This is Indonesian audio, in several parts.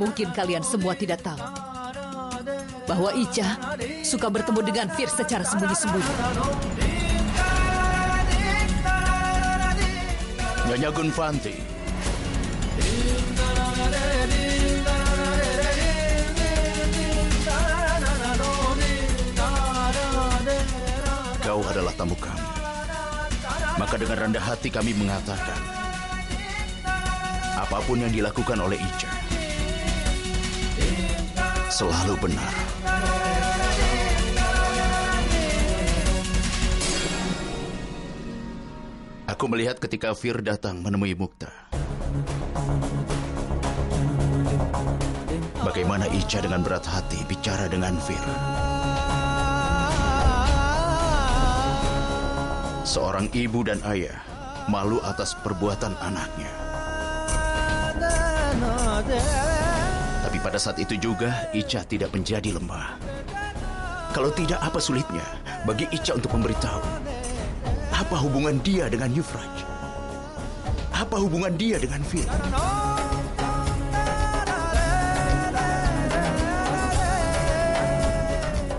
mungkin kalian semua tidak tahu bahwa Ica suka bertemu dengan Fir secara sembunyi-sembunyi. Nyonya Gunvanti. Kau adalah tamu kami. Maka dengan rendah hati kami mengatakan, apapun yang dilakukan oleh Ica selalu benar. Aku melihat ketika Fir datang menemui Mukta. Bagaimana Ica dengan berat hati bicara dengan Fir. Seorang ibu dan ayah malu atas perbuatan anaknya. Tapi pada saat itu juga Ica tidak menjadi lemah. Kalau tidak, apa sulitnya bagi Ica untuk memberitahu apa hubungan dia dengan Yufraj? Apa hubungan dia dengan Fir?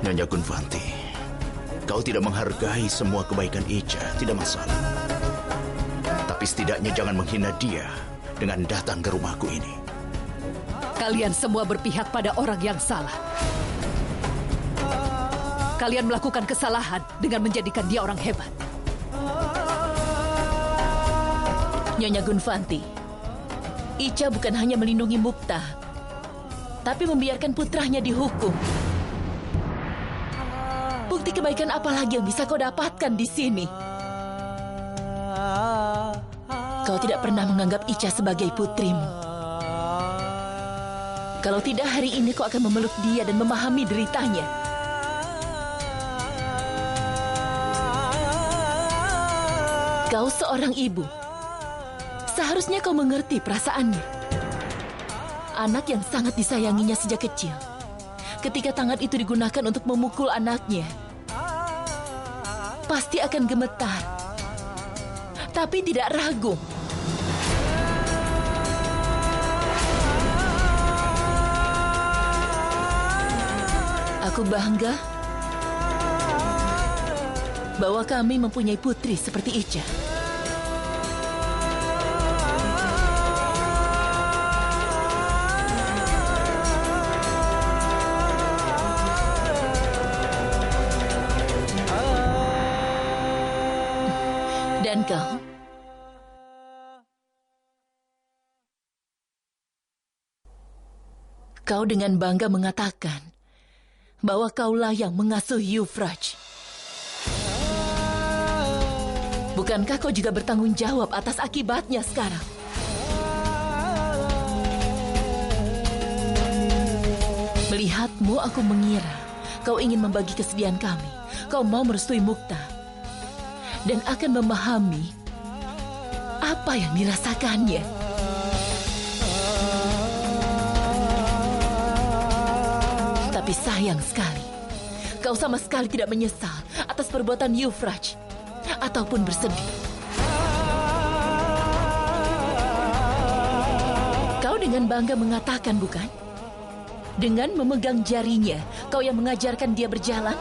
Nyonya Gunvanti, kau tidak menghargai semua kebaikan Ica, tidak masalah. Tapi setidaknya jangan menghina dia dengan datang ke rumahku ini. Kalian semua berpihak pada orang yang salah. Kalian melakukan kesalahan dengan menjadikan dia orang hebat. Nyonya Gunvanti, Ica bukan hanya melindungi Mukta, tapi membiarkan putranya dihukum. Bukti kebaikan apa lagi yang bisa kau dapatkan di sini? Kau tidak pernah menganggap Ica sebagai putrimu. Kalau tidak, hari ini kau akan memeluk dia dan memahami deritanya. Kau seorang ibu. Seharusnya kau mengerti perasaannya. Anak yang sangat disayanginya sejak kecil. Ketika tangan itu digunakan untuk memukul anaknya, pasti akan gemetar. Tapi tidak ragu. Aku bangga bahwa kami mempunyai putri seperti Ica. Dan kau? Kau dengan bangga mengatakan bahwa kaulah yang mengasuh Yufraj. Bukankah kau juga bertanggung jawab atas akibatnya sekarang? Melihatmu, aku mengira kau ingin membagi kesedihan kami. Kau mau merestui Mukta dan akan memahami apa yang dirasakannya. Tapi sayang sekali, kau sama sekali tidak menyesal atas perbuatan Yufraj ataupun bersedih. Kau dengan bangga mengatakan, bukan? Dengan memegang jarinya, kau yang mengajarkan dia berjalan.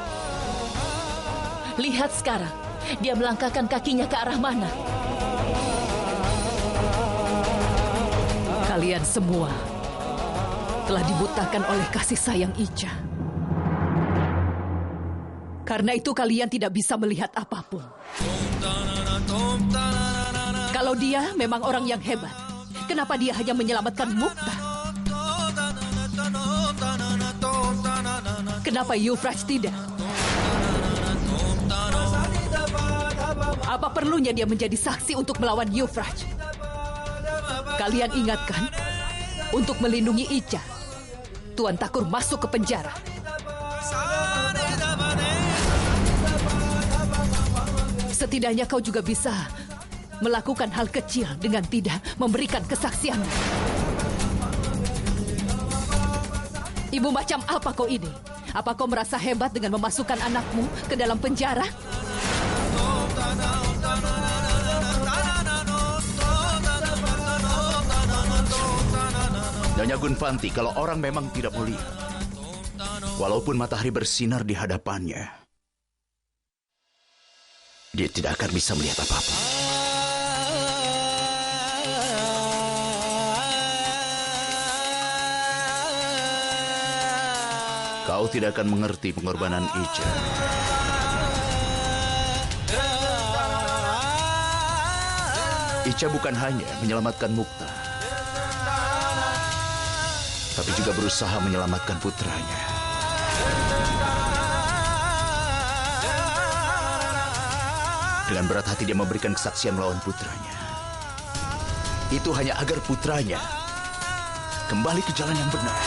Lihat sekarang, dia melangkahkan kakinya ke arah mana? Kalian semua telah dibutakan oleh kasih sayang Ica. Karena itu kalian tidak bisa melihat apapun. Kalau dia memang orang yang hebat, kenapa dia hanya menyelamatkan Mukta? Kenapa Yufraj tidak? Apa perlunya dia menjadi saksi untuk melawan Yufraj? Kalian ingatkan, untuk melindungi Ica, Tuan Takur masuk ke penjara. Setidaknya kau juga bisa melakukan hal kecil dengan tidak memberikan kesaksian. Ibu macam apa kau ini? Apa kau merasa hebat dengan memasukkan anakmu ke dalam penjara? Nyonya Gunvanti, kalau orang memang tidak mau lihat, walaupun matahari bersinar di hadapannya, dia tidak akan bisa melihat apa-apa. Kau tidak akan mengerti pengorbanan Ica. Ica bukan hanya menyelamatkan Mukta, tapi juga berusaha menyelamatkan putranya. Dengan berat hati dia memberikan kesaksian melawan putranya. Itu hanya agar putranya kembali ke jalan yang benar.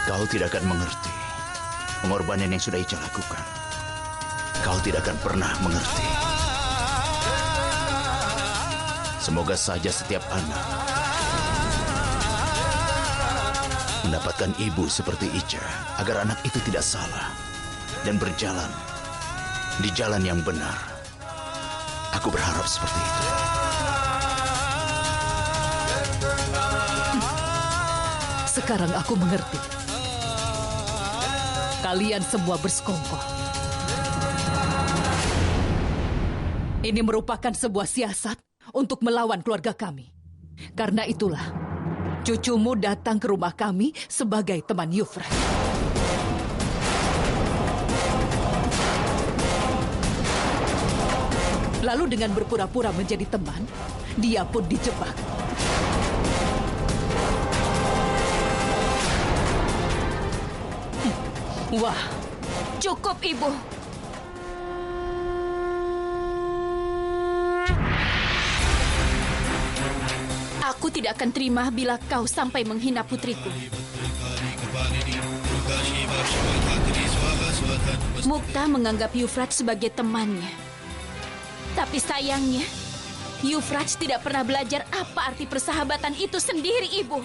Kau tidak akan mengerti pengorbanan yang sudah Ica lakukan. Kau tidak akan pernah mengerti. Semoga saja setiap anak mendapatkan ibu seperti Ica, agar anak itu tidak salah dan berjalan di jalan yang benar. Aku berharap seperti itu. Sekarang aku mengerti. Kalian semua bersekongkol. Ini merupakan sebuah siasat untuk melawan keluarga kami. Karena itulah, cucumu datang ke rumah kami sebagai teman Yufrat. Lalu dengan berpura-pura menjadi teman, dia pun dijebak. Wah, Cukup, Ibu. Aku tidak akan terima bila kau sampai menghina putriku. Mukta menganggap Yufrat sebagai temannya. Tapi sayangnya, Yufrat tidak pernah belajar apa arti persahabatan itu sendiri, Ibu.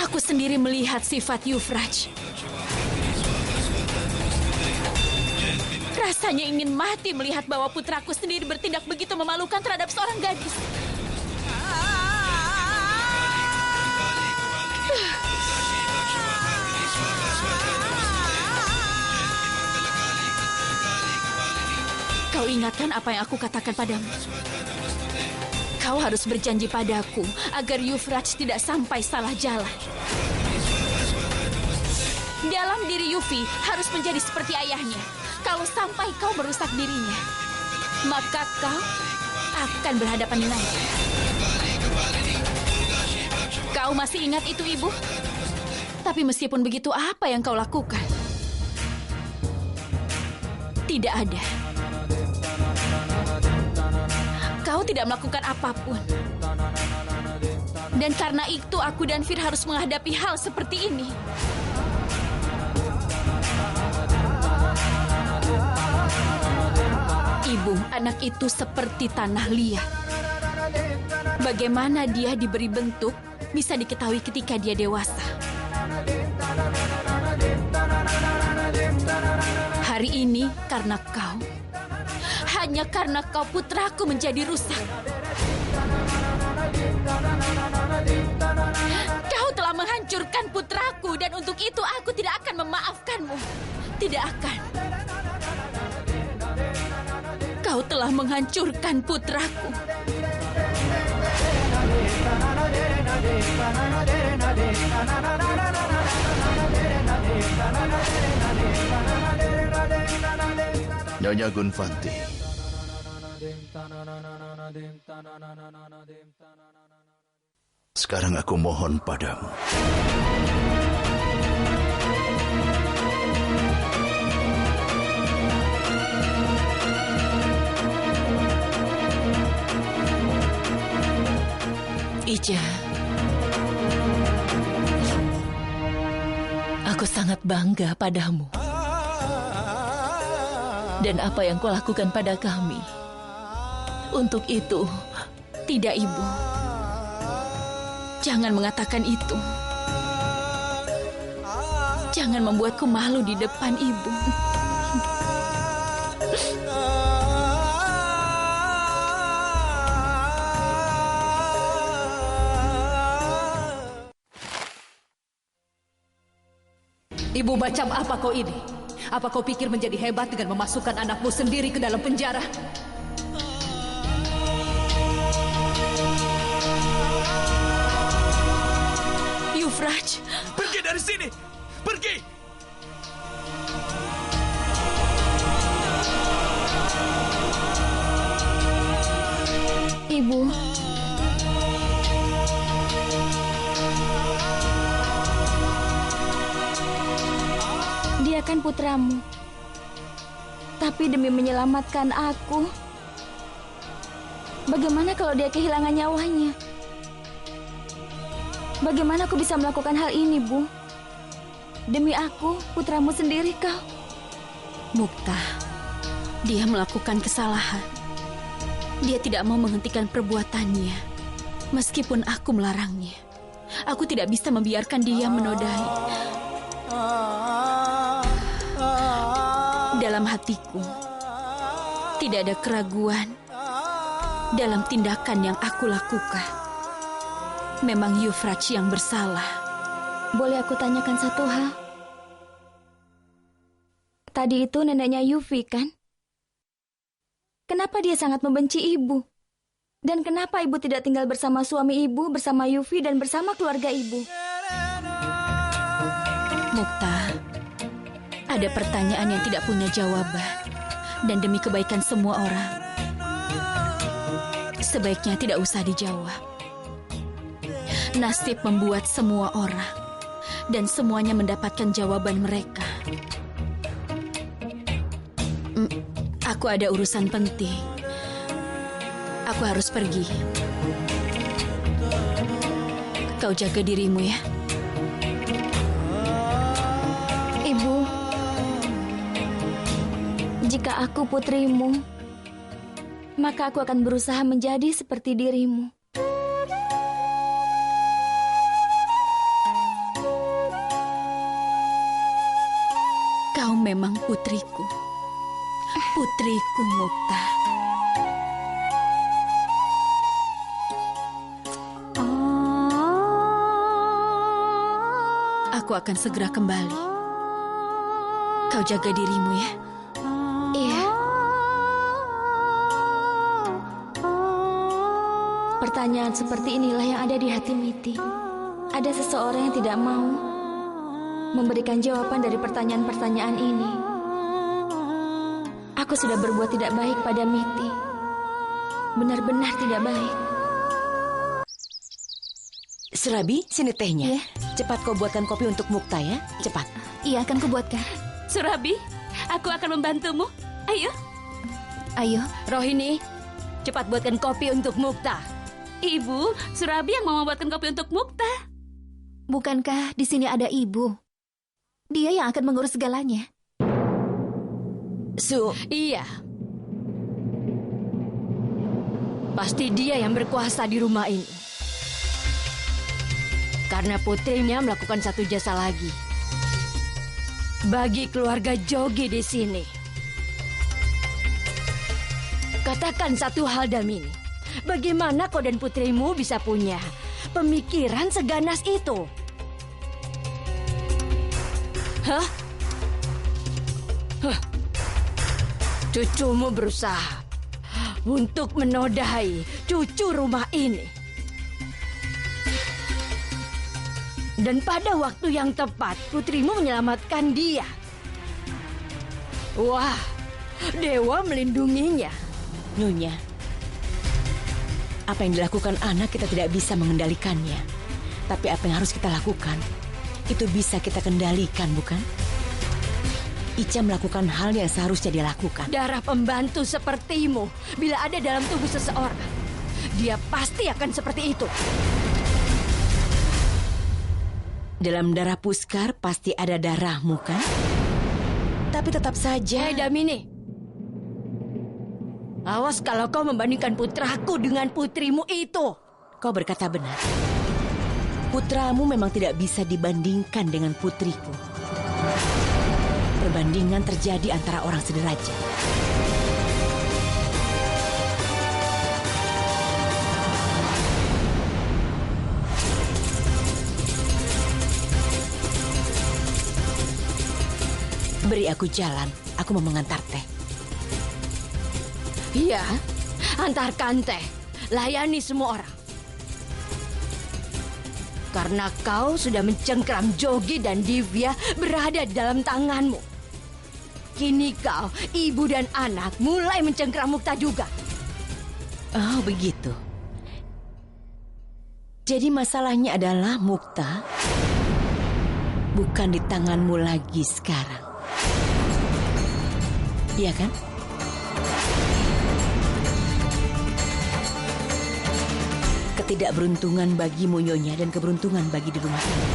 Aku sendiri melihat sifat Yufrat. Rasanya ingin mati melihat bahwa putraku sendiri bertindak begitu memalukan terhadap seorang gadis. Kau ingatkan apa yang aku katakan padamu? Kau harus berjanji padaku agar Yufrat tidak sampai salah jalan. Dalam diri Yufi harus menjadi seperti ayahnya. Kalau sampai kau merusak dirinya, maka kau akan berhadapan dengannya. Kau masih ingat itu, Ibu? Tapi meskipun begitu, apa yang kau lakukan? Tidak ada. Kau tidak melakukan apapun. Dan karena itu aku dan Fir harus menghadapi hal seperti ini. Ibu, anak itu seperti tanah liat. Bagaimana dia diberi bentuk bisa diketahui ketika dia dewasa. Hari ini karena kau, hanya karena kau putraku menjadi rusak. Kau telah menghancurkan putraku dan untuk itu aku tidak akan memaafkanmu. Tidak akan. Kau telah menghancurkan putraku. Nyonya Gunvanti. Sekarang aku mohon padamu. Ica, aku sangat bangga padamu. Dan apa yang kau lakukan pada kami. Untuk itu, tidak, Ibu. Jangan mengatakan itu. Jangan membuatku malu di depan Ibu. Ibu macam apa kau ini? Apa kau pikir menjadi hebat dengan memasukkan anakmu sendiri ke dalam penjara? Yufraj! Pergi dari sini! Pergi! Ibu. Dia kan putramu. Tapi demi menyelamatkan aku, bagaimana kalau dia kehilangan nyawanya? Bagaimana aku bisa melakukan hal ini, Bu? Demi aku, putramu sendiri kau. Mukta, dia melakukan kesalahan. Dia tidak mau menghentikan perbuatannya. Meskipun aku melarangnya, aku tidak bisa membiarkan dia menodai. Dalam hatiku, tidak ada keraguan dalam tindakan yang aku lakukan. Memang Yufraj yang bersalah. Boleh aku tanyakan satu hal? Tadi itu neneknya Yufi, kan? Kenapa dia sangat membenci ibu? Dan kenapa ibu tidak tinggal bersama suami ibu, bersama Yufi, dan bersama keluarga ibu? Mukta, ada pertanyaan yang tidak punya jawaban. Dan demi kebaikan semua orang, sebaiknya tidak usah dijawab. Nasib membuat semua orang, dan semuanya mendapatkan jawaban mereka. Aku ada urusan penting. Aku harus pergi. Kau jaga dirimu ya. Ibu, jika aku putrimu, maka aku akan berusaha menjadi seperti dirimu. Kau memang putriku. Putriku, Mukta. Aku akan segera kembali. Kau jaga dirimu ya. Iya. Pertanyaan seperti inilah yang ada di hati Miti. Ada seseorang yang tidak mau memberikan jawaban dari pertanyaan-pertanyaan ini. Aku sudah berbuat tidak baik pada Miti. Benar-benar tidak baik. Surabi, sini tehnya. Iya. Cepat kau buatkan kopi untuk Mukta ya. Cepat. Iya, akan kubuatkan. Surabi, aku akan membantumu. Ayo. Ayo. Rohini, cepat buatkan kopi untuk Mukta. Ibu, Surabi yang mau membuatkan kopi untuk Mukta. Bukankah di sini ada ibu? Dia yang akan mengurus segalanya. Iya. Pasti dia yang berkuasa di rumah ini. Karena putrinya melakukan satu jasa lagi bagi keluarga Jogi di sini. Katakan satu hal, Damini. Bagaimana kau dan putrimu bisa punya pemikiran seganas itu? Hah? Cucumu berusaha untuk menodai cucu rumah ini. Dan pada waktu yang tepat, putrimu menyelamatkan dia. Wah, dewa melindunginya. Nyonya, apa yang dilakukan anak kita tidak bisa mengendalikannya. Tapi apa yang harus kita lakukan, itu bisa kita kendalikan, bukan? Ica melakukan hal yang seharusnya dia lakukan. Darah pembantu sepertimu, bila ada dalam tubuh seseorang, dia pasti akan seperti itu. Dalam darah Puskar pasti ada darahmu, kan? Tapi tetap saja... Hei Damini, awas kalau kau membandingkan putraku dengan putrimu itu. Kau berkata benar. Putramu memang tidak bisa dibandingkan dengan putriku. Perbandingan terjadi antara orang sederajat. Beri aku jalan, aku mau mengantar teh. Iya, antarkan teh. Layani semua orang. Karena kau sudah mencengkeram Jogi dan Divya berada di dalam tanganmu. Kini kau, ibu dan anak mulai mencengkeram Mukta juga. Oh, begitu. Jadi masalahnya adalah Mukta bukan di tanganmu lagi sekarang. Iya kan? Ketidakberuntungan bagimu, Nyonya, dan keberuntungan bagi di rumah ini.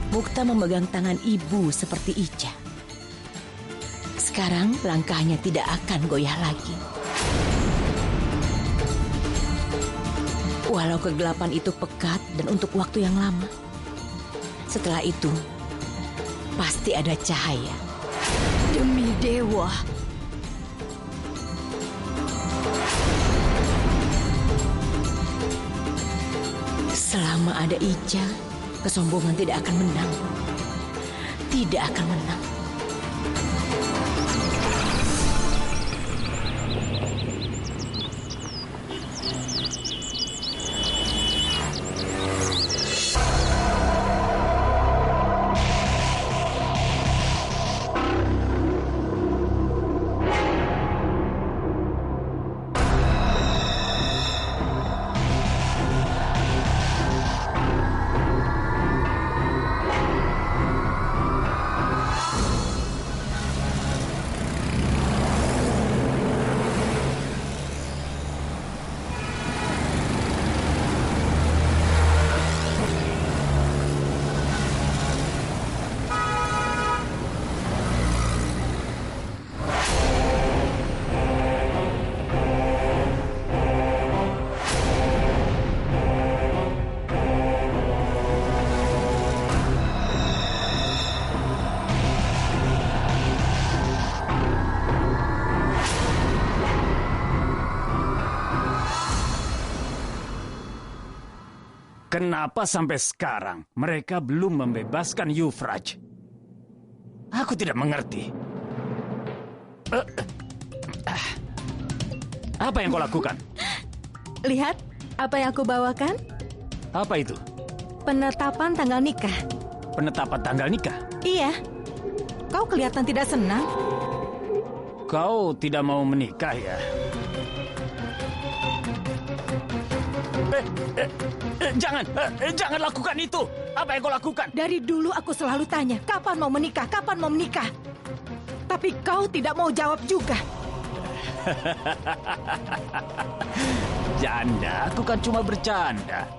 Mukta memegang tangan ibu seperti Ica. Sekarang langkahnya tidak akan goyah lagi. Walau kegelapan itu pekat dan untuk waktu yang lama. Setelah itu, pasti ada cahaya. Demi dewa. Selama ada Ica, kesombongan tidak akan menang. Tidak akan menang. Kenapa sampai sekarang mereka belum membebaskan Yufraj? Aku tidak mengerti. Apa yang kau lakukan? Lihat apa yang aku bawakan. Apa itu? Penetapan tanggal nikah. Penetapan tanggal nikah? Iya. Kau kelihatan tidak senang. Kau tidak mau menikah ya? Jangan lakukan itu. Apa yang kau lakukan? Dari dulu aku selalu tanya, kapan mau menikah, kapan mau menikah. Tapi kau tidak mau jawab juga. Janda, aku kan cuma bercanda.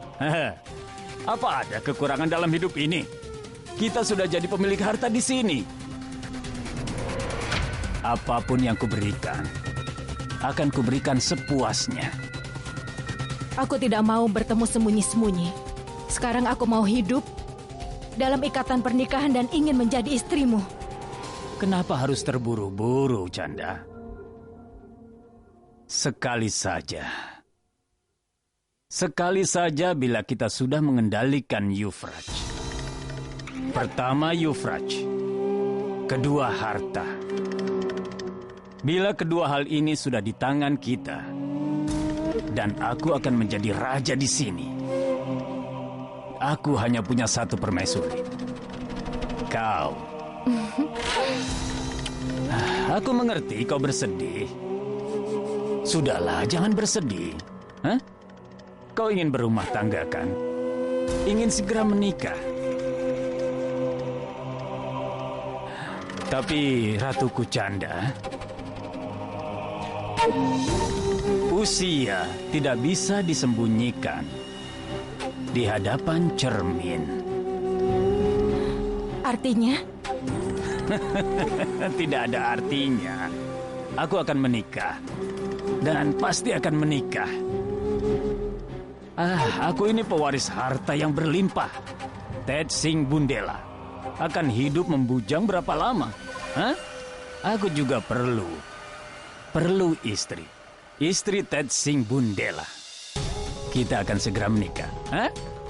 Apa ada kekurangan dalam hidup ini? Kita sudah jadi pemilik harta di sini. Apapun yang kuberikan, akan kuberikan sepuasnya. Aku tidak mau bertemu sembunyi-sembunyi. Sekarang aku mau hidup dalam ikatan pernikahan dan ingin menjadi istrimu. Kenapa harus terburu-buru, Canda? Sekali saja bila kita sudah mengendalikan Yufraj. Pertama Yufraj, kedua harta. Bila kedua hal ini sudah di tangan kita, dan aku akan menjadi raja di sini. Aku hanya punya satu permaisuri. Kau. Aku mengerti kau bersedih. Sudahlah, jangan bersedih. Hah? Kau ingin berumah tangga kan? Ingin segera menikah. Tapi Ratuku Canda, usia tidak bisa disembunyikan di hadapan cermin. Artinya? Tidak ada artinya. Aku akan menikah. Dan pasti akan menikah. Aku ini pewaris harta yang berlimpah. Ted Singh Bundela akan hidup membujang berapa lama? Hah? Aku juga perlu istri. Istri Ted Singh Bundela. Kita akan segera menikah. Hah?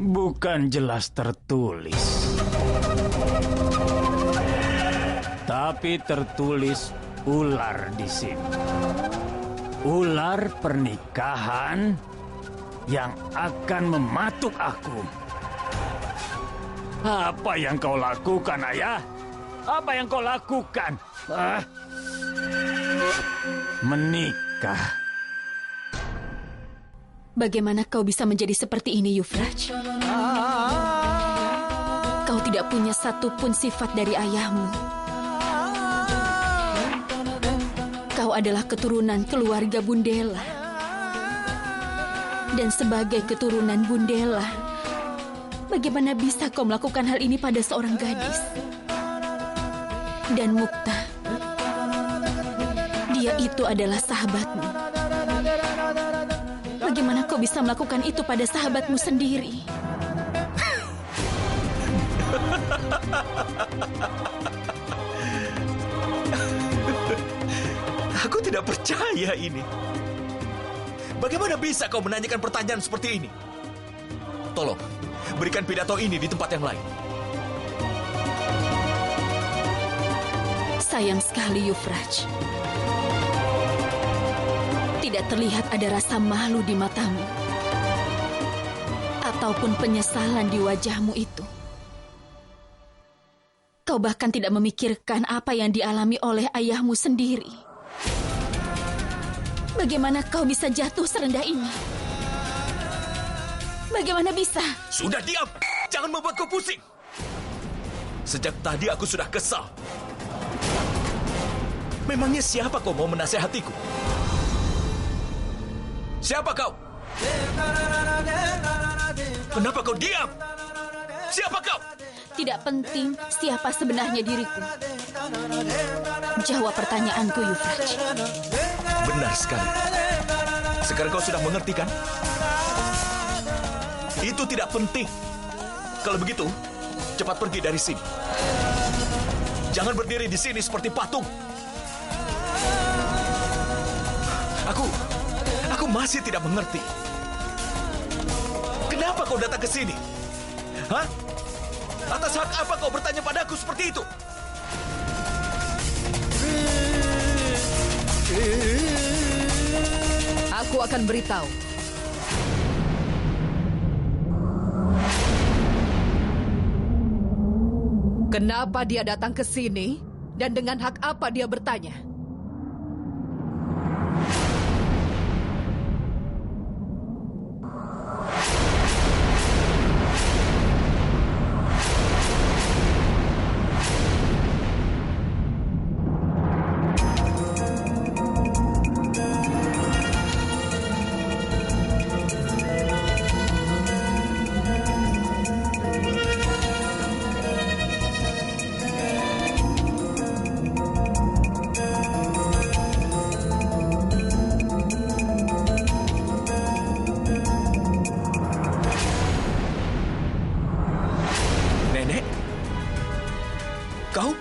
bukan jelas tertulis, tapi tertulis ular di sini. Ular pernikahan yang akan mematuk aku. Apa yang kau lakukan, Ayah? Apa yang kau lakukan? Menikah. Bagaimana kau bisa menjadi seperti ini, Yufraj? Kau tidak punya satupun sifat dari ayahmu. Kau adalah keturunan keluarga Bundela. Dan sebagai keturunan Bundela, bagaimana bisa kau melakukan hal ini pada seorang gadis? Dan Mukta, dia itu adalah sahabatmu. Bagaimana kau bisa melakukan itu pada sahabatmu sendiri? Aku tidak percaya ini. Bagaimana bisa kau menanyakan pertanyaan seperti ini? Tolong, berikan pidato ini di tempat yang lain. Sayang sekali, Yufraj. Tidak terlihat ada rasa malu di matamu. Ataupun penyesalan di wajahmu itu. Kau bahkan tidak memikirkan apa yang dialami oleh ayahmu sendiri. Bagaimana kau bisa jatuh serendah ini? Bagaimana bisa? Sudah diam! Jangan membuatku pusing! Sejak tadi aku sudah kesal. Memangnya siapa kau mau menasehatiku? Siapa kau? Kenapa kau diam? Siapa kau? Tidak penting siapa sebenarnya diriku. Jawab pertanyaanku, Yufraj. Benar sekali. Sekarang kau sudah mengerti kan? Itu tidak penting. Kalau begitu, cepat pergi dari sini. Jangan berdiri di sini seperti patung. Aku masih tidak mengerti. Kenapa kau datang ke sini? Hah? Atas hak apa kau bertanya padaku seperti itu? Aku akan beritahu. Kenapa dia datang ke sini dan dengan hak apa dia bertanya? Kau?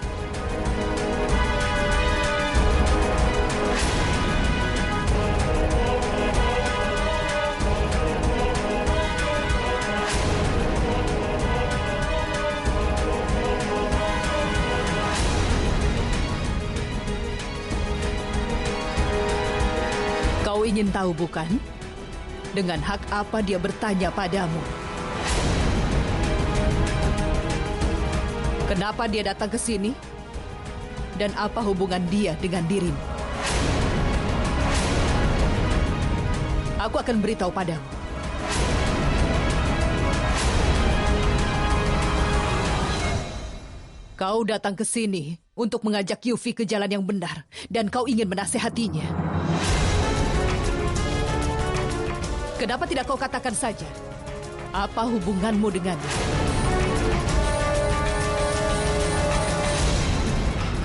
Kau ingin tahu, bukan? Dengan hak apa dia bertanya padamu? Kenapa dia datang ke sini? Dan apa hubungan dia dengan dirimu? Aku akan beritahu padamu. Kau datang ke sini untuk mengajak Yufi ke jalan yang benar, dan kau ingin menasehatinya. Kenapa tidak kau katakan saja? Apa hubunganmu dengannya?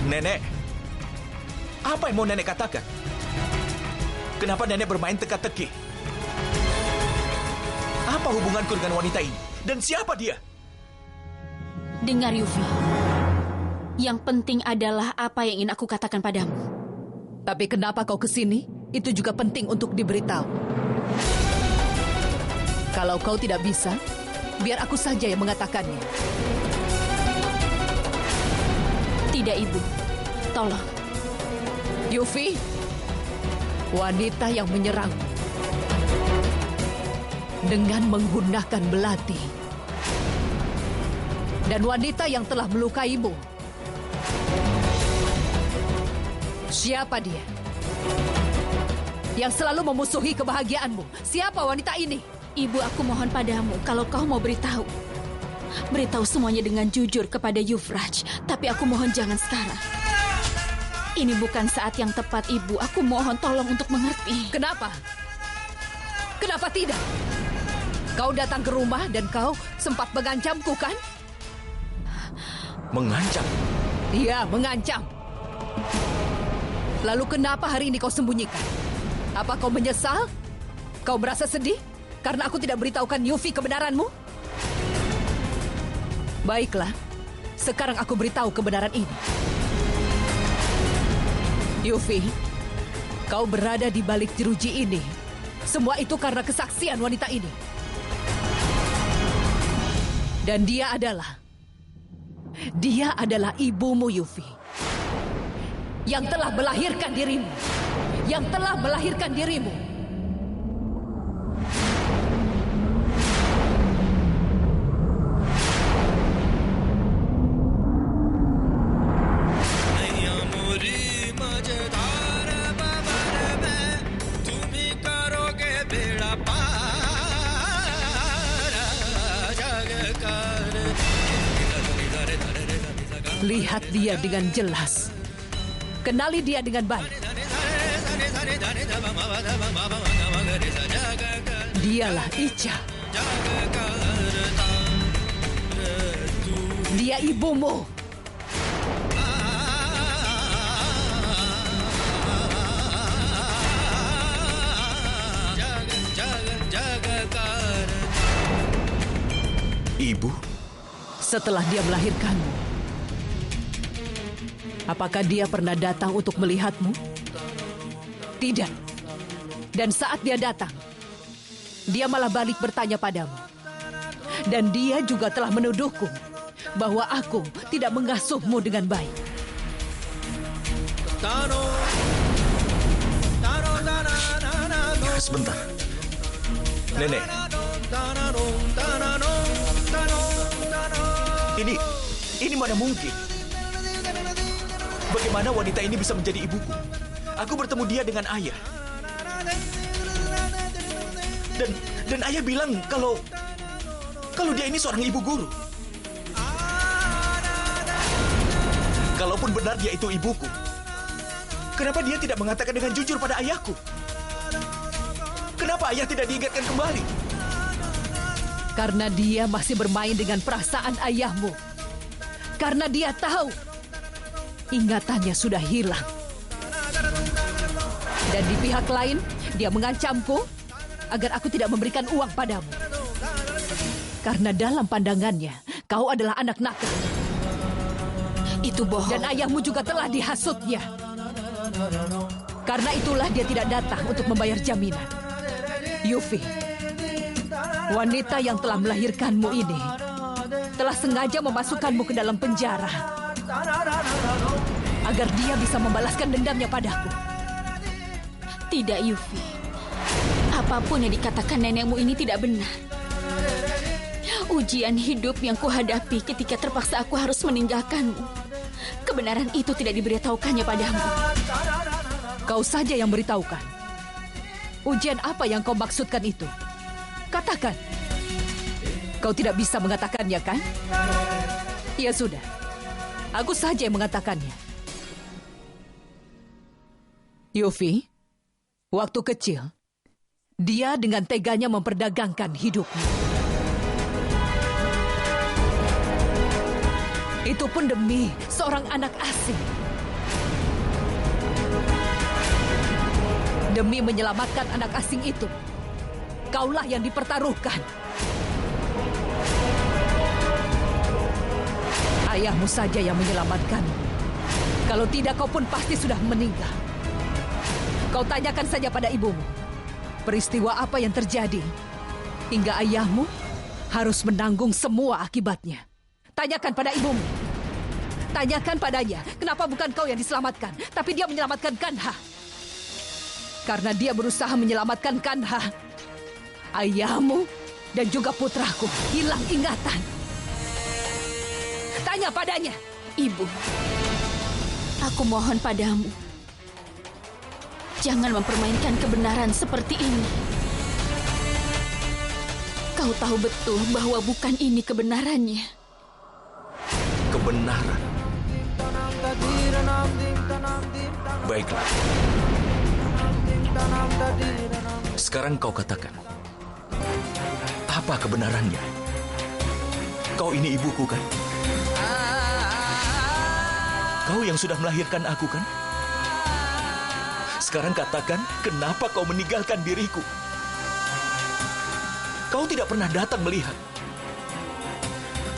Nenek, apa yang mau nenek katakan? Kenapa nenek bermain teka-teki? Apa hubunganku dengan wanita ini? Dan siapa dia? Dengar, Yufi. Yang penting adalah apa yang ingin aku katakan padamu. Tapi kenapa kau ke sini? Itu juga penting untuk diberitahu. Kalau kau tidak bisa, Biar aku saja yang mengatakannya. Tidak, Ibu. Tolong. Yufi, wanita yang menyerang dengan menggunakan belati. Dan wanita yang telah melukaimu. Siapa dia? Yang selalu memusuhi kebahagiaanmu. Siapa wanita ini? Ibu, aku mohon padamu kalau kau mau beritahu. Beritahu semuanya dengan jujur kepada Yuvraj. Tapi aku mohon jangan sekarang. Ini bukan saat yang tepat, Ibu. Aku mohon tolong untuk mengerti. Kenapa? Kenapa tidak? Kau datang ke rumah dan kau sempat mengancamku, kan? Mengancam? Iya, mengancam. Lalu kenapa hari ini kau sembunyikan? Apa kau menyesal? Kau merasa sedih? Karena aku tidak beritahukan Yufi kebenaranmu? Baiklah, sekarang aku beritahu kebenaran ini. Yufi, kau berada di balik jeruji ini. Semua itu karena kesaksian wanita ini. Dan dia adalah ibumu, Yufi. Yang telah melahirkan dirimu. Yang telah melahirkan dirimu. Lihat dia dengan jelas. Kenali dia dengan baik. Dialah Ica. Dia ibumu. Ibu? Setelah dia melahirkanmu, apakah dia pernah datang untuk melihatmu? Tidak. Dan saat dia datang, dia malah balik bertanya padamu. Dan dia juga telah menuduhku bahwa aku tidak mengasuhmu dengan baik. Sebentar. Nenek. Ini mana mungkin? Bagaimana wanita ini bisa menjadi ibuku? Aku bertemu dia dengan ayah. Dan ayah bilang kalau dia ini seorang ibu guru. Kalaupun benar dia itu ibuku, kenapa dia tidak mengatakan dengan jujur pada ayahku? Kenapa ayah tidak diingatkan kembali? Karena dia masih bermain dengan perasaan ayahmu. Karena dia tahu ingatannya sudah hilang. Dan di pihak lain, dia mengancamku agar aku tidak memberikan uang padamu. Karena dalam pandangannya, kau adalah anak nakal. Itu bohong. Dan ayahmu juga telah dihasutnya. Karena itulah dia tidak datang untuk membayar jaminan. Yufi, wanita yang telah melahirkanmu ini telah sengaja memasukkanmu ke dalam penjara agar dia bisa membalaskan dendamnya padaku. Tidak, Yufi. Apapun yang dikatakan nenekmu ini tidak benar. Ujian hidup yang kuhadapi ketika terpaksa aku harus meninggalkanmu. Kebenaran itu tidak diberitahukannya padamu. Kau saja yang beritahukan. Ujian apa yang kau maksudkan itu? Katakan. Kau tidak bisa mengatakannya, kan? Ya sudah. Aku saja yang mengatakannya. Yufi, waktu kecil, dia dengan teganya memperdagangkan hidupnya. Itu pun demi seorang anak asing. Demi menyelamatkan anak asing itu, kaulah yang dipertaruhkan. Ayahmu saja yang menyelamatkanmu. Kalau tidak, kau pun pasti sudah meninggal. Kau tanyakan saja pada ibumu. Peristiwa apa yang terjadi hingga ayahmu harus menanggung semua akibatnya. Tanyakan pada ibumu. Tanyakan padanya, kenapa bukan kau yang diselamatkan, tapi dia menyelamatkan Kanha. Karena dia berusaha menyelamatkan Kanha, ayahmu dan juga putraku hilang ingatan. Tanya padanya. Ibu, aku mohon padamu, jangan mempermainkan kebenaran seperti ini. Kau tahu betul bahwa bukan ini kebenarannya. Kebenaran. Baiklah. Sekarang kau katakan, apa kebenarannya? Kau ini ibuku kan? Kau yang sudah melahirkan aku kan? Sekarang katakan, kenapa kau meninggalkan diriku? Kau tidak pernah datang melihat.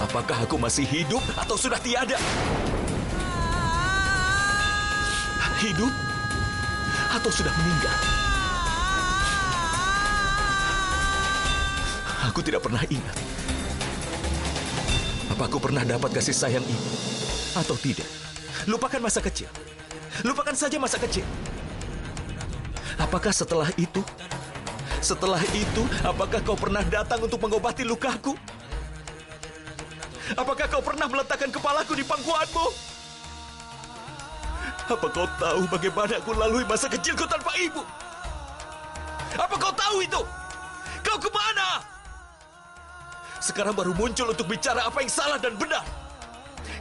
Apakah aku masih hidup atau sudah tiada? Hidup atau sudah meninggal? Aku tidak pernah ingat. Apa aku pernah dapat kasih sayang ibu atau tidak? Lupakan masa kecil. Lupakan saja masa kecil. Apakah setelah itu, apakah kau pernah datang untuk mengobati lukaku? Apakah kau pernah meletakkan kepalaku di pangkuanmu? Apa kau tahu bagaimana aku lalui masa kecilku tanpa ibu? Apa kau tahu itu? Kau kemana? Sekarang baru muncul untuk bicara apa yang salah dan benar.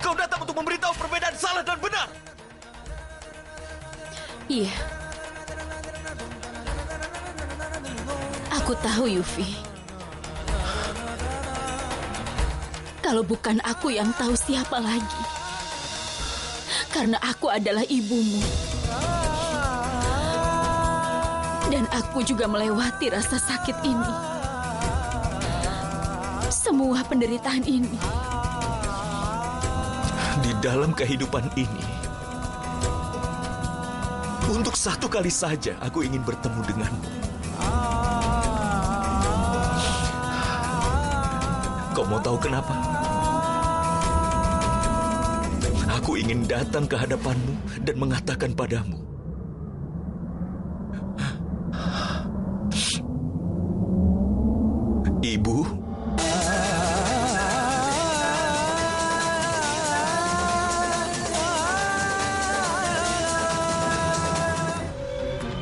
Kau datang untuk memberitahu perbedaan salah dan benar. Iya. Aku tahu, Yufi. Kalau bukan aku yang tahu siapa lagi. Karena aku adalah ibumu. Dan aku juga melewati rasa sakit ini. Semua penderitaan ini. Di dalam kehidupan ini, untuk satu kali saja aku ingin bertemu denganmu. Kau mau tahu kenapa? Aku ingin datang ke hadapanmu dan mengatakan padamu, Ibu,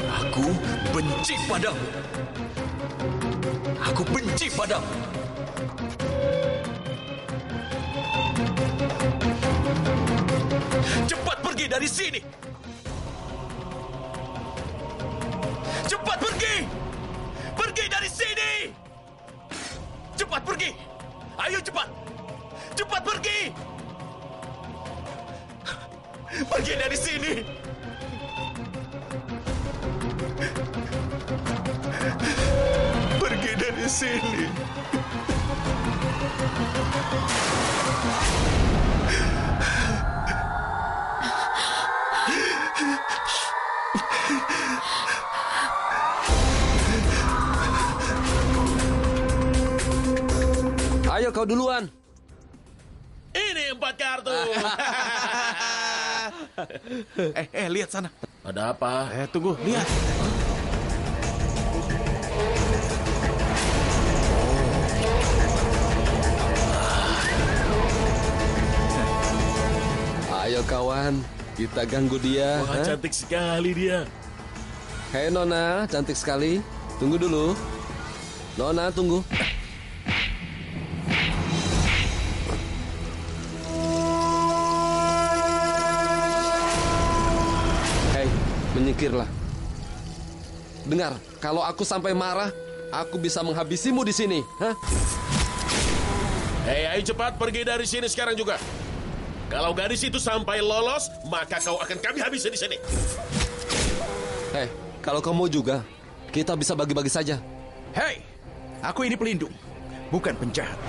aku benci padamu. Aku benci padamu. Cepat pergi dari sini. Cepat pergi. Pergi dari sini. Cepat pergi. Ayo cepat. Cepat pergi. Pergi dari sini. Pergi dari sini. Ayo kau duluan. Ini 4 kartu. Lihat sana. Ada apa? Tunggu, lihat. Ayo kawan, kita ganggu dia. Wah, cantik sekali dia. Hei Nona, cantik sekali. Tunggu dulu. Nona, tunggu. Hei, menyingkirlah. Dengar, kalau aku sampai marah, aku bisa menghabisimu di sini. Hah? Hei, ayo cepat pergi dari sini sekarang juga. Kalau gadis itu sampai lolos, maka kau akan kami habisi di sini. Hei, kalau kamu juga, kita bisa bagi-bagi saja. Hei, aku ini pelindung, bukan penjahat.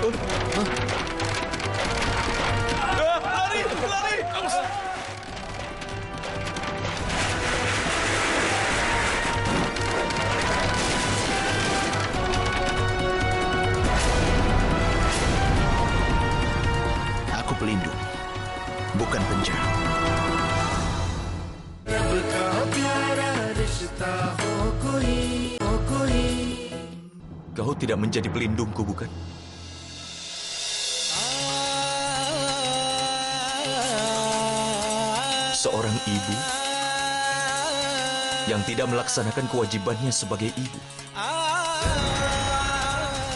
Lari! Lari! Awas! Aku pelindung, bukan penjahat. Kau tidak menjadi pelindungku, bukan? Seorang ibu yang tidak melaksanakan kewajibannya sebagai ibu.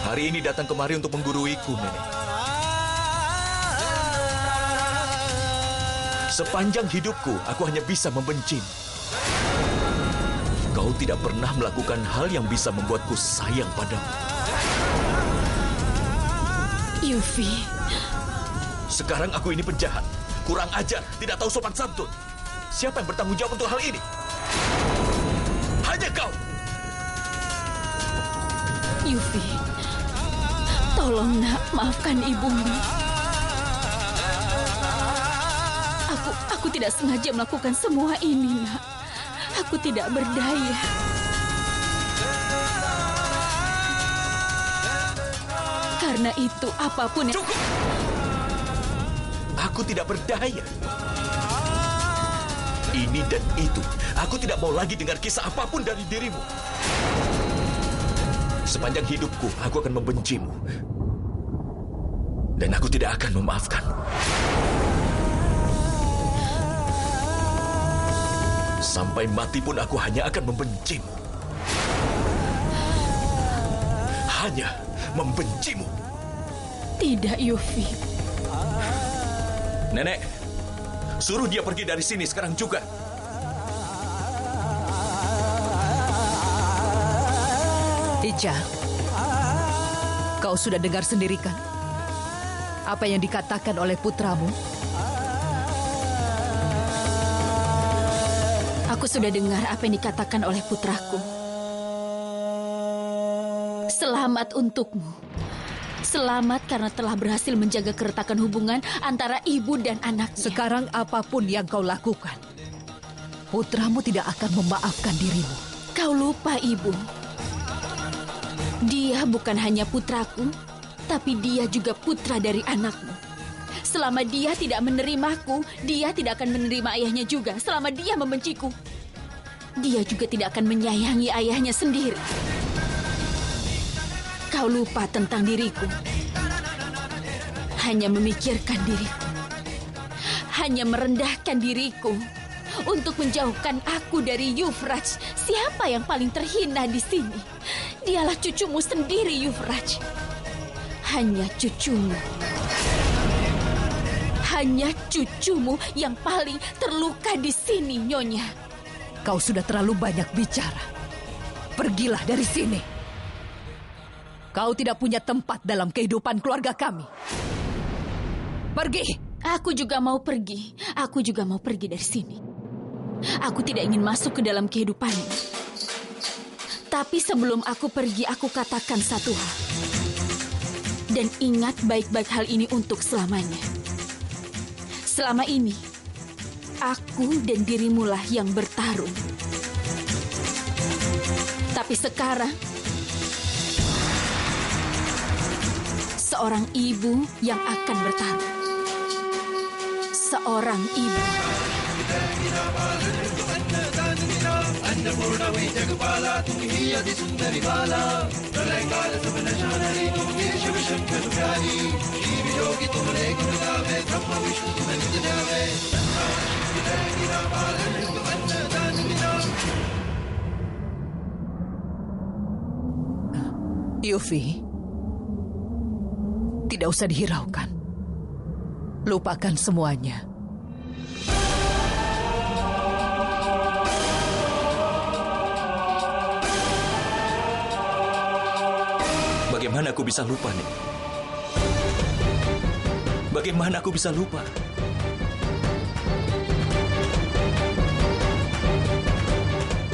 Hari ini datang kemari untuk mengguruiku, Nenek. Sepanjang hidupku, aku hanya bisa membencimu. Kau tidak pernah melakukan hal yang bisa membuatku sayang padamu. Yufi. Sekarang aku ini penjahat, kurang ajar, tidak tahu sopan santun. Siapa yang bertanggung jawab untuk hal ini? Hanya kau. Yufi, tolong nak, maafkan ibumu. Aku tidak sengaja melakukan semua ini, nak. Aku tidak berdaya. Karena itu, apapun yang... Cukup! Aku tidak berdaya. Ini dan itu. Aku tidak mau lagi dengar kisah apapun dari dirimu. Sepanjang hidupku, aku akan membencimu. Dan aku tidak akan memaafkanmu. Sampai mati pun aku hanya akan membencimu. Hanya membencimu. Tidak, Yufi. Nenek, suruh dia pergi dari sini sekarang juga. Ica, kau sudah dengar sendiri kan? Apa yang dikatakan oleh putramu? Aku sudah dengar apa yang dikatakan oleh putraku. Selamat untukmu. Selamat karena telah berhasil menjaga keretakan hubungan antara ibu dan anaknya. Sekarang apapun yang kau lakukan, putramu tidak akan memaafkan dirimu. Kau lupa, Ibu. Dia bukan hanya putraku, tapi dia juga putra dari anakmu. Selama dia tidak menerimaku, dia tidak akan menerima ayahnya juga. Selama dia membenciku, dia juga tidak akan menyayangi ayahnya sendiri. Kau lupa tentang diriku. Hanya memikirkan diriku. Hanya merendahkan diriku untuk menjauhkan aku dari Yuvraj. Siapa yang paling terhina di sini? Dialah cucumu sendiri, Yuvraj. Hanya cucumu. Hanya cucumu yang paling terluka di sini, Nyonya. Kau sudah terlalu banyak bicara. Pergilah dari sini. Kau tidak punya tempat dalam kehidupan keluarga kami. Pergi. Aku juga mau pergi. Aku juga mau pergi dari sini. Aku tidak ingin masuk ke dalam kehidupanmu. Tapi sebelum aku pergi, aku katakan satu hal. Dan ingat baik-baik hal ini untuk selamanya. Selama ini, aku dan dirimulah yang bertarung. Tapi sekarang, seorang ibu yang akan bertarung. Seorang ibu. Yufi, tidak usah dihiraukan. Lupakan semuanya. Bagaimana aku bisa lupa, Nek? Bagaimana aku bisa lupa?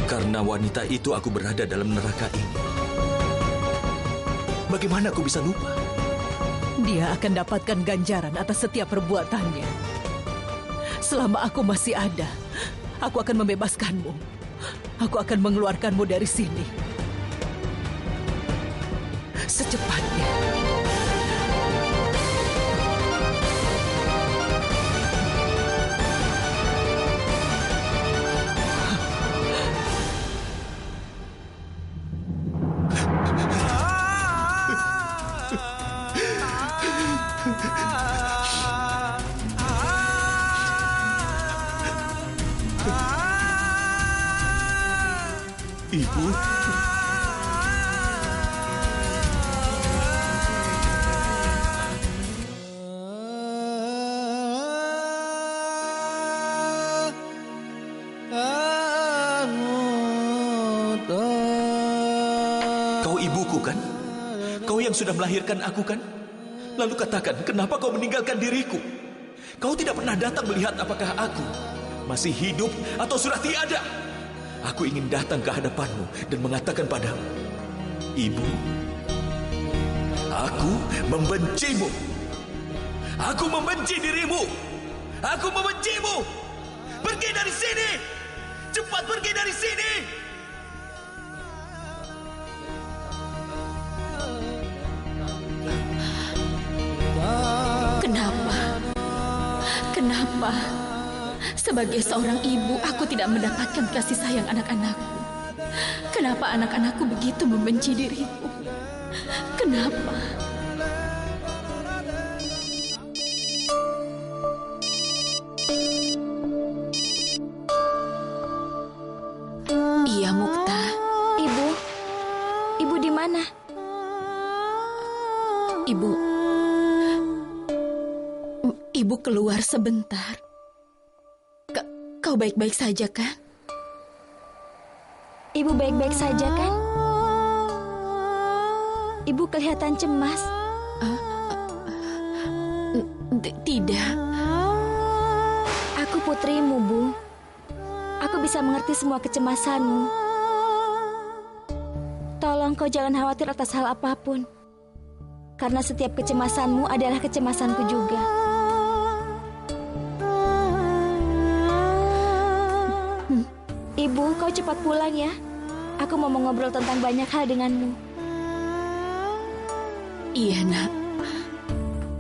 Karena wanita itu aku berada dalam neraka ini. Bagaimana aku bisa lupa? Dia akan dapatkan ganjaran atas setiap perbuatannya. Selama aku masih ada, aku akan membebaskanmu. Aku akan mengeluarkanmu dari sini. Secepatnya. Ibu. Kau ibuku kan? Kau yang sudah melahirkan aku kan? Lalu katakan, kenapa kau meninggalkan diriku? Kau tidak pernah datang melihat apakah aku masih hidup atau sudah tiada. Aku ingin datang ke hadapanmu dan mengatakan padamu, Ibu, aku membencimu. Aku membenci dirimu. Aku membencimu. Pergi dari sini. Cepat pergi dari sini. Kenapa? Sebagai seorang ibu, aku tidak mendapatkan kasih sayang anak-anakku. Kenapa anak-anakku begitu membenci diriku? Kenapa? Iya, Mukta. Ibu di mana? Ibu keluar sebentar. Kau baik-baik saja kan? Ibu baik-baik saja kan? Ibu kelihatan cemas. Tidak. Aku putrimu, Bu. Aku bisa mengerti semua kecemasanmu. Tolong kau jangan khawatir atas hal apapun. Karena setiap kecemasanmu adalah kecemasanku juga. Ibu, kau cepat pulang ya. Aku mau ngobrol tentang banyak hal denganmu. Iya, Nak.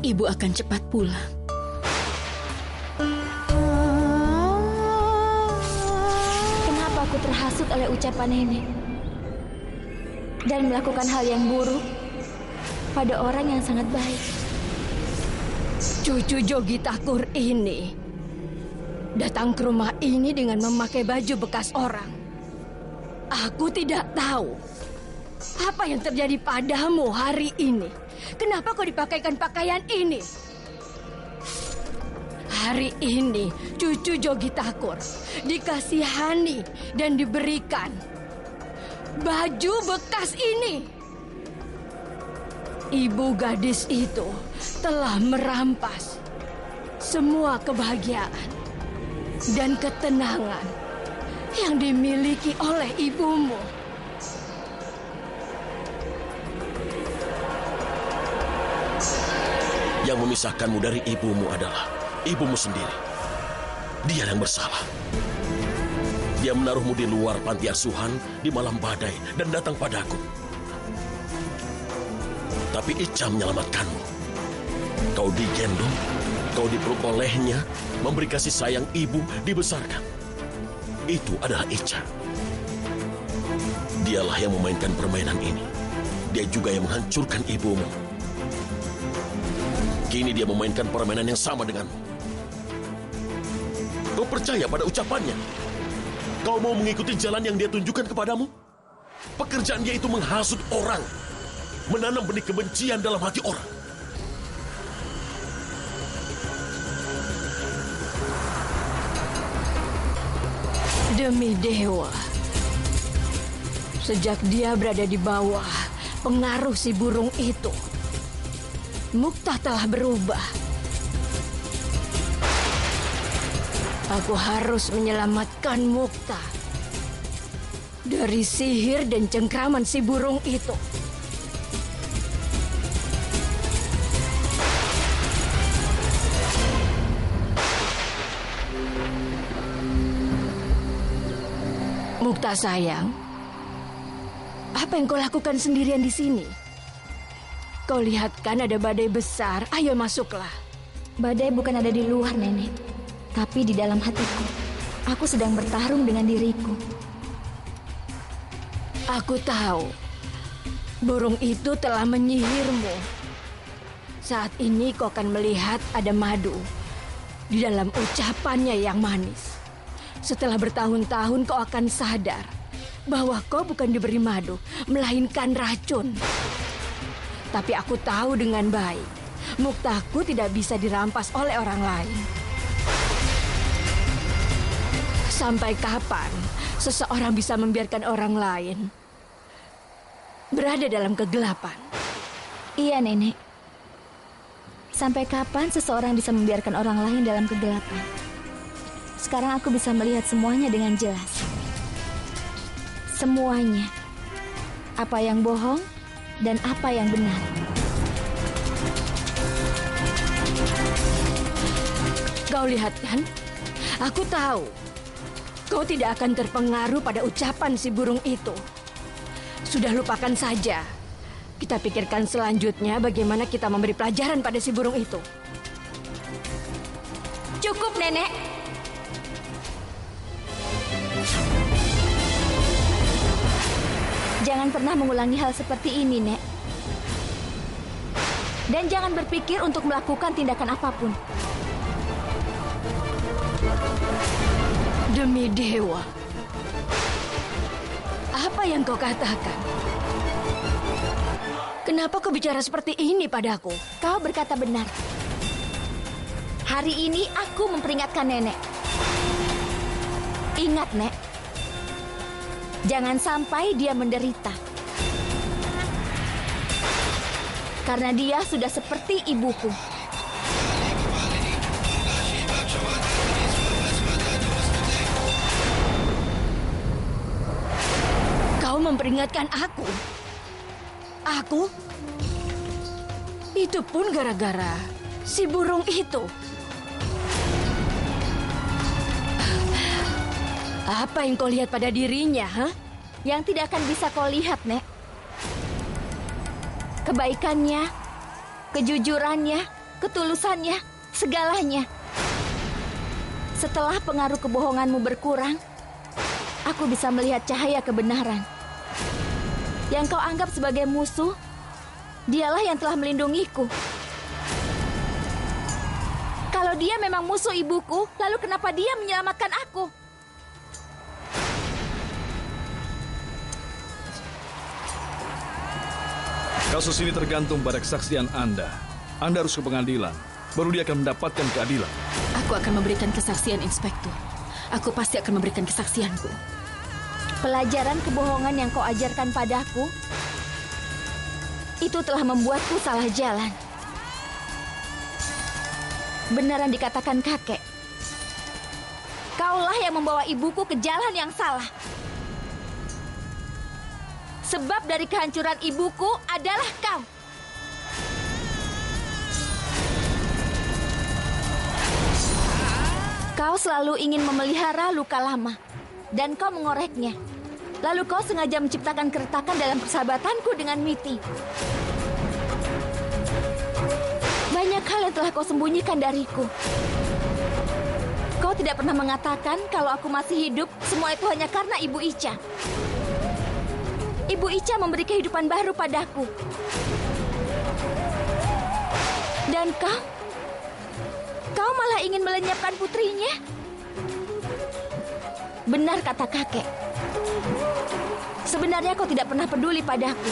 Ibu akan cepat pulang. Kenapa aku terhasut oleh ucapan nenek? Dan melakukan hal yang buruk pada orang yang sangat baik. Cucu Jogi Takur ini datang ke rumah ini dengan memakai baju bekas orang. Aku tidak tahu apa yang terjadi padamu hari ini. Kenapa kau dipakaikan pakaian ini? Hari ini cucu Jogi Takur dikasihani dan diberikan baju bekas ini. Ibu gadis itu telah merampas semua kebahagiaan dan ketenangan yang dimiliki oleh ibumu. Yang memisahkanmu dari ibumu adalah ibumu sendiri. Dia yang bersalah. Dia menaruhmu di luar panti asuhan di malam badai dan datang padaku. Tapi Ica menyelamatkanmu. Kau digendong, kau dipeluk olehnya, memberi kasih sayang ibu, dibesarkan. Itu adalah Ica. Dialah yang memainkan permainan ini. Dia juga yang menghancurkan ibumu. Kini dia memainkan permainan yang sama denganmu. Kau percaya pada ucapannya? Kau mau mengikuti jalan yang dia tunjukkan kepadamu? Pekerjaan dia itu menghasut orang, menanam benih kebencian dalam hati orang. Demi dewa, sejak dia berada di bawah pengaruh si burung itu, Mukta telah berubah. Aku harus menyelamatkan Mukta dari sihir dan cengkraman si burung itu. Sinta sayang, apa yang kau lakukan sendirian di sini? Kau lihat kan ada badai besar, ayo masuklah. Badai bukan ada di luar, Nenek, tapi di dalam hatiku. Aku sedang bertarung dengan diriku. Aku tahu, burung itu telah menyihirmu. Saat ini kau akan melihat ada madu di dalam ucapannya yang manis. Setelah bertahun-tahun kau akan sadar bahwa kau bukan diberi madu, melainkan racun. Tapi aku tahu dengan baik, muktaku tidak bisa dirampas oleh orang lain. Sampai kapan seseorang bisa membiarkan orang lain berada dalam kegelapan? Iya, Nenek. Sampai kapan seseorang bisa membiarkan orang lain dalam kegelapan? Sekarang aku bisa melihat semuanya dengan jelas. Semuanya. Apa yang bohong dan apa yang benar. Kau lihat kan? Aku tahu. Kau tidak akan terpengaruh pada ucapan si burung itu. Sudah lupakan saja. Kita pikirkan selanjutnya bagaimana kita memberi pelajaran pada si burung itu. Cukup, Nenek. Jangan pernah mengulangi hal seperti ini, Nek. Dan jangan berpikir untuk melakukan tindakan apapun. Demi dewa. Apa yang kau katakan? Kenapa kau bicara seperti ini padaku? Kau berkata benar. Hari ini aku memperingatkan Nenek. Ingat, Nek. Jangan sampai dia menderita. Karena dia sudah seperti ibuku. Kau memperingatkan aku? Aku? Itu pun gara-gara si burung itu. Apa yang kau lihat pada dirinya, ha? Yang tidak akan bisa kau lihat, Nek. Kebaikannya, kejujurannya, ketulusannya, segalanya. Setelah pengaruh kebohonganmu berkurang, aku bisa melihat cahaya kebenaran. Yang kau anggap sebagai musuh, dialah yang telah melindungiku. Kalau dia memang musuh ibuku, lalu kenapa dia menyelamatkan aku? Kasus ini tergantung pada kesaksian Anda. Anda harus ke pengadilan, baru dia akan mendapatkan keadilan. Aku akan memberikan kesaksian, Inspektur. Aku pasti akan memberikan kesaksianku. Pelajaran kebohongan yang kau ajarkan padaku, itu telah membuatku salah jalan. Benaran dikatakan kakek. Kaulah yang membawa ibuku ke jalan yang salah. Sebab dari kehancuran ibuku adalah kau. Kau selalu ingin memelihara luka lama, dan kau mengoreknya. Lalu kau sengaja menciptakan keretakan dalam persahabatanku dengan Miti. Banyak hal yang telah kau sembunyikan dariku. Kau tidak pernah mengatakan kalau aku masih hidup, semua itu hanya karena Ibu Ica. Ibu Ica memberi kehidupan baru padaku. Dan kau malah ingin melenyapkan putrinya? Benar kata kakek. Sebenarnya kau tidak pernah peduli padaku.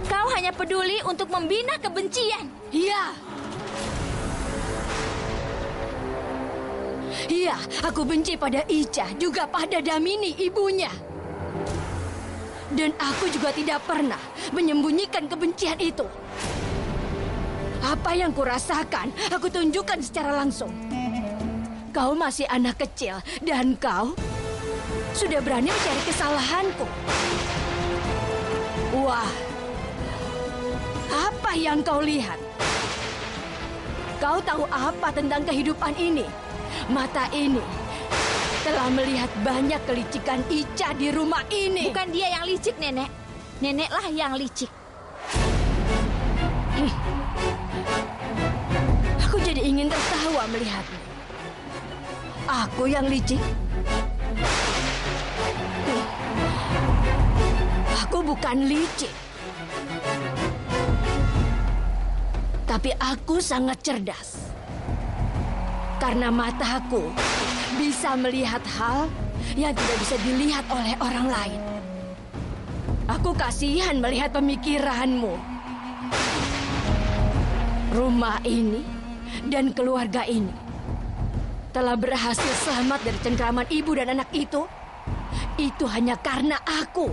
Kau hanya peduli untuk membina kebencian. Iya. Iya, aku benci pada Ica, juga pada Damini, ibunya. Dan aku juga tidak pernah menyembunyikan kebencian itu. Apa yang kurasakan, aku tunjukkan secara langsung. Kau masih anak kecil, dan kau sudah berani mencari kesalahanku. Wah, apa yang kau lihat? Kau tahu apa tentang kehidupan ini? Mata ini telah melihat banyak kelicikan Ica di rumah ini. Bukan dia yang licik, Nenek. Neneklah yang licik. Aku jadi ingin tertawa melihatnya. Aku yang licik? Aku bukan licik. Tapi aku sangat cerdas. Karena mataku bisa melihat hal yang tidak bisa dilihat oleh orang lain. Aku kasihan melihat pemikiranmu. Rumah ini dan keluarga ini telah berhasil selamat dari cengkraman ibu dan anak itu hanya karena aku.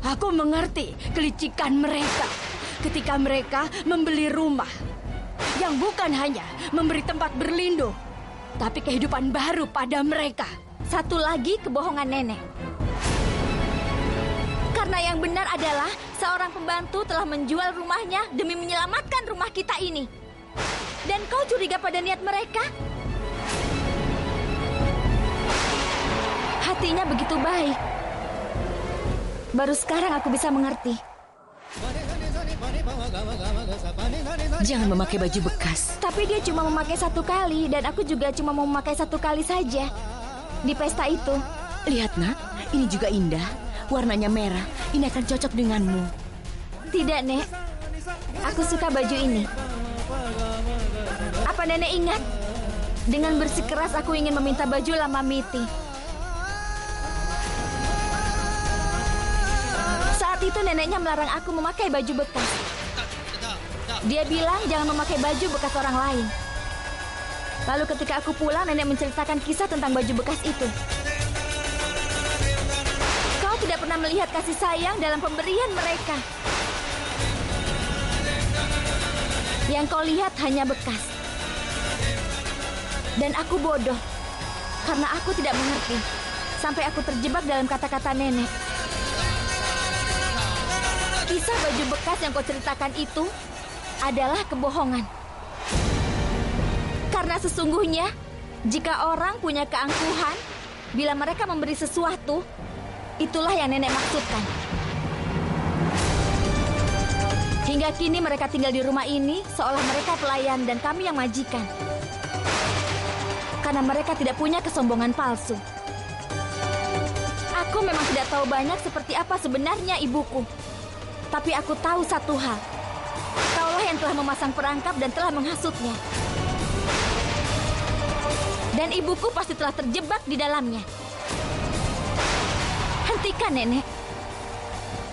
Aku mengerti kelicikan mereka ketika mereka membeli rumah yang bukan hanya memberi tempat berlindung, tapi kehidupan baru pada mereka. Satu lagi kebohongan Nenek. Karena yang benar adalah seorang pembantu telah menjual rumahnya demi menyelamatkan rumah kita ini. Dan kau curiga pada niat mereka? Hatinya begitu baik. Baru sekarang aku bisa mengerti. Jangan memakai baju bekas. Tapi dia cuma memakai satu kali, dan aku juga cuma mau memakai satu kali saja. Di pesta itu. Lihat, Nak. Ini juga indah. Warnanya merah. Ini akan cocok denganmu. Tidak, Nek. Aku suka baju ini. Apa Nenek ingat? Dengan bersikeras aku ingin meminta baju lama Miti. Saat itu neneknya melarang aku memakai baju bekas. Dia bilang jangan memakai baju bekas orang lain. Lalu ketika aku pulang, nenek menceritakan kisah tentang baju bekas itu. Kau tidak pernah melihat kasih sayang dalam pemberian mereka. Yang kau lihat hanya bekas. Dan aku bodoh, karena aku tidak mengerti. Sampai aku terjebak dalam kata-kata nenek. Kisah baju bekas yang kau ceritakan itu adalah kebohongan. Karena sesungguhnya, jika orang punya keangkuhan, bila mereka memberi sesuatu, itulah yang nenek maksudkan. Hingga kini mereka tinggal di rumah ini seolah mereka pelayan dan kami yang majikan. Karena mereka tidak punya kesombongan palsu. Aku memang tidak tahu banyak seperti apa sebenarnya ibuku. Tapi aku tahu satu hal. Kaulah yang telah memasang perangkap dan telah menghasutnya. Dan ibuku pasti telah terjebak di dalamnya. Hentikan, Nenek.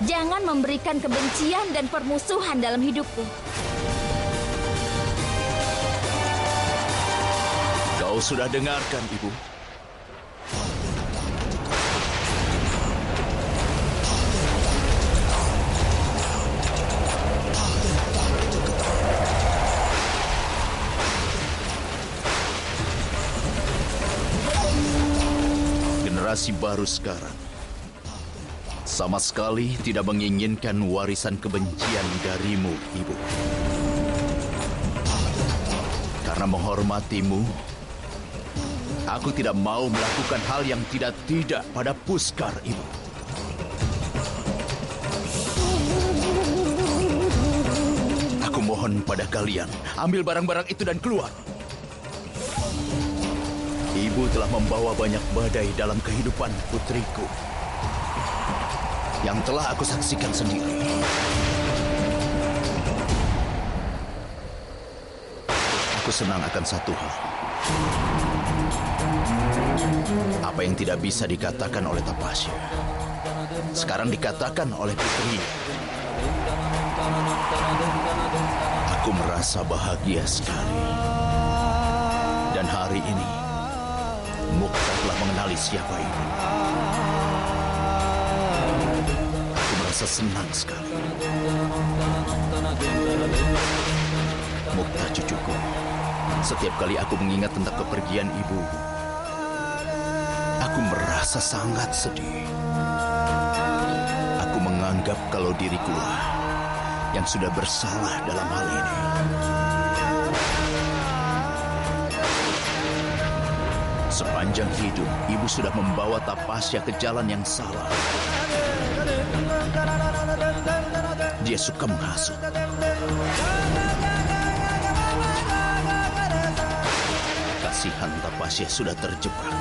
Jangan memberikan kebencian dan permusuhan dalam hidupku. Kau sudah dengarkan, Ibu? Generasi baru sekarang sama sekali tidak menginginkan warisan kebencian darimu, Ibu. Karena menghormatimu, aku tidak mau melakukan hal yang tidak pada Puskar, Ibu. Aku mohon pada kalian, ambil barang-barang itu dan keluar. Ibu telah membawa banyak badai dalam kehidupan putriku yang telah aku saksikan sendiri. Aku senang akan satu hal. Apa yang tidak bisa dikatakan oleh Tapasya, sekarang dikatakan oleh putri. Aku merasa bahagia sekali. Dan hari ini, Mukta telah mengenali siapa ibu. Aku merasa senang sekali. Mukta cucuku, setiap kali aku mengingat tentang kepergian ibu, aku merasa sangat sedih. Aku menganggap kalau dirikulah yang sudah bersalah dalam hal ini. Sepanjang hidup, ibu sudah membawa Tapasya ke jalan yang salah. Dia suka menghasut. Kasihan Tapasya sudah terjebak.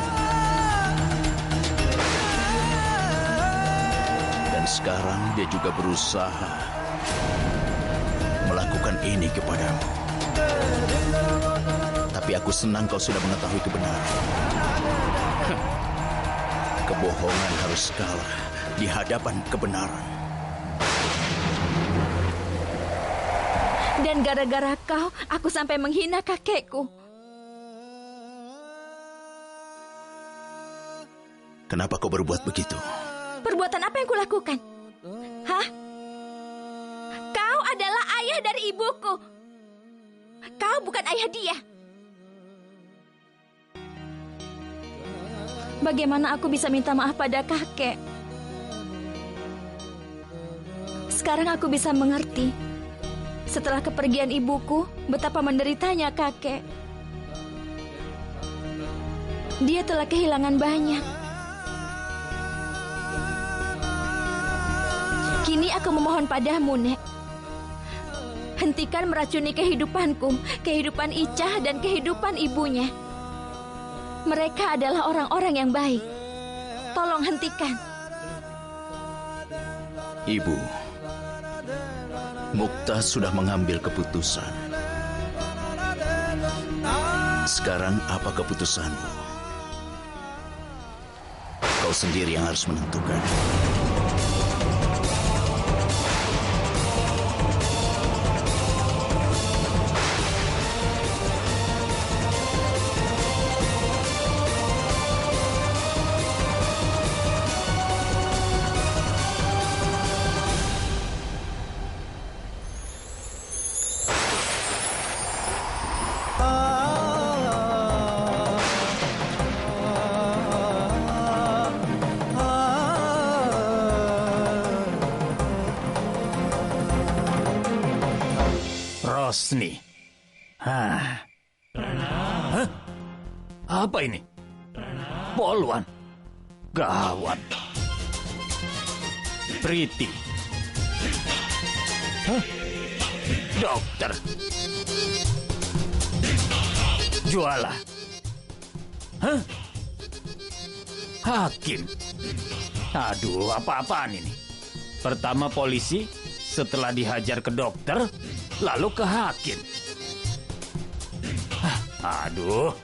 Dan sekarang dia juga berusaha melakukan ini kepadamu. Tapi aku senang kau sudah mengetahui kebenaran. Kebohongan harus kalah di hadapan kebenaran. Dan gara-gara kau, aku sampai menghina kakekku. Kenapa kau berbuat begitu? Perbuatan apa yang kulakukan? Hah? Kau adalah ayah dari ibuku. Kau bukan ayah dia. Bagaimana aku bisa minta maaf pada kakek? Sekarang aku bisa mengerti. Setelah kepergian ibuku, betapa menderitanya kakek. Dia telah kehilangan banyak. Kini aku memohon padamu, Nek. Hentikan meracuni kehidupanku, kehidupan Ica dan kehidupan ibunya. Mereka adalah orang-orang yang baik. Tolong hentikan. Ibu, Mukta sudah mengambil keputusan. Sekarang apa keputusanmu? Kau sendiri yang harus menentukan. Rosni. Hah? Apa ini? Polwan. Gawat. Priti. Hah? Dokter. Juala. Hah? Hakim. Aduh, apa-apaan ini? Pertama polisi, setelah dihajar ke dokter, lalu ke hakim. Aduh,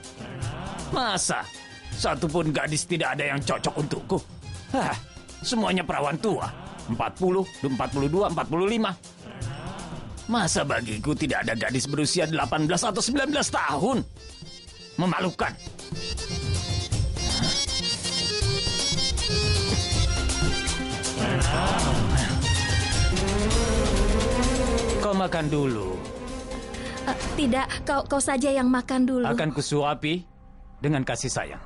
masa satupun gadis tidak ada yang cocok untukku? Semuanya perawan tua, 40, 42, 45. Masa bagiku tidak ada gadis berusia 18 atau 19 tahun? Memalukan. Kau makan dulu. Tidak, kau saja yang makan dulu. Akan kusuapi dengan kasih sayang.